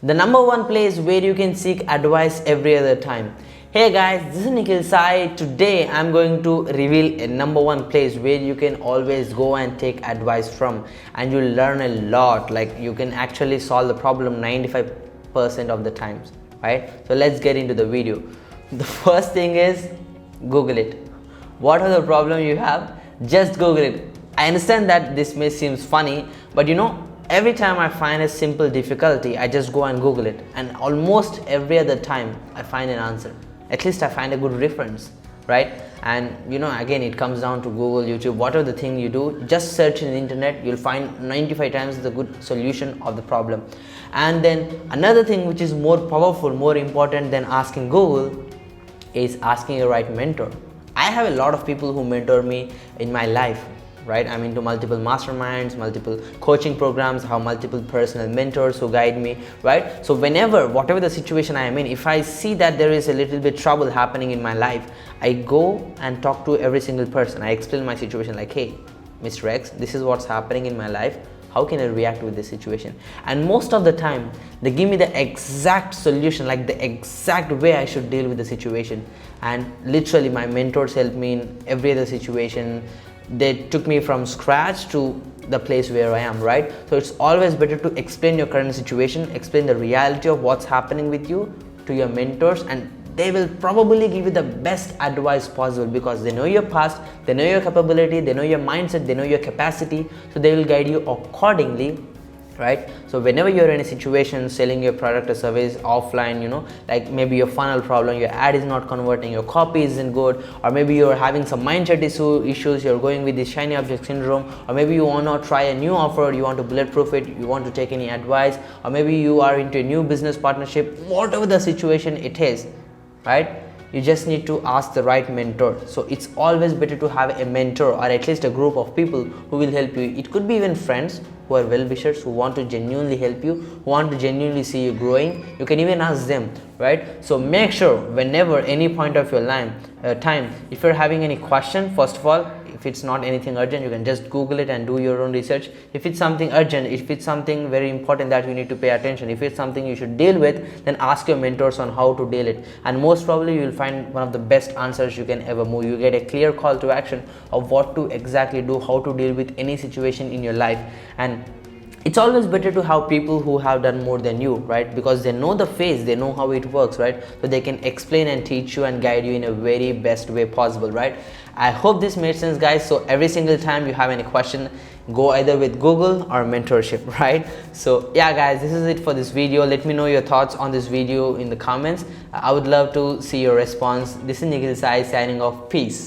the number one place where you can seek advice every other time. Hey guys, this is Nikhil Sai. Today I'm going to reveal a number one place where you can always go and take advice from, and you'll learn a lot. Like, you can actually solve the problem 95% of the times, right? So let's get into the video. The first thing is Google it. What are the problem you have? Just Google it. I understand that this may seem funny, but every time I find a simple difficulty, I just go and Google it, and almost every other time I find an answer. At least I find a good reference, right? And again, it comes down to Google, YouTube, whatever the thing you do, just search in the internet, you'll find 95 times the good solution of the problem. And then another thing which is more powerful, more important than asking Google is asking a right mentor. I have a lot of people who mentor me in my life, right? I'm into multiple masterminds, multiple coaching programs, have multiple personal mentors who guide me, right? So whatever the situation I am in, if I see that there is a little bit trouble happening in my life, I go and talk to every single person. I explain my situation like, hey, Mr. X, this is what's happening in my life. How can I react with this situation? And most of the time, they give me the exact solution, like the exact way I should deal with the situation. And literally, my mentors help me in every other situation. They took me from scratch to the place where I am, right? So it's always better to explain your current situation, explain the reality of what's happening with you to your mentors, and they will probably give you the best advice possible, because they know your past, they know your capability, they know your mindset, they know your capacity, so they will guide you accordingly, right? So whenever you're in a situation selling your product or service offline, like maybe your funnel problem, your ad is not converting, your copy isn't good, or maybe you're having some mindset issues, you're going with this shiny object syndrome, or maybe you want to try a new offer, you want to bulletproof it, you want to take any advice, or maybe you are into a new business partnership, whatever the situation it is, right? You just need to ask the right mentor. So it's always better to have a mentor, or at least a group of people who will help you. It could be even friends who are well-wishers, who want to genuinely help you, who want to genuinely see you growing. You can even ask them, right? So make sure whenever, any point of your time, if you're having any question, first of all, if it's not anything urgent, you can just Google it and do your own research. If it's something urgent, if it's something very important that you need to pay attention, if it's something you should deal with, then ask your mentors on how to deal it, and most probably you will find one of the best answers you can ever move. You get a clear call to action of what to exactly do, how to deal with any situation in your life. And it's always better to have people who have done more than you, right? Because they know the phase, they know how it works, right? So they can explain and teach you and guide you in a very best way possible, right? I hope this made sense, guys. So every single time you have any question, go either with Google or mentorship, right? So yeah, guys, this is it for this video. Let me know your thoughts on this video in the comments. I would love to see your response. This is Nikhil Sai signing off. Peace.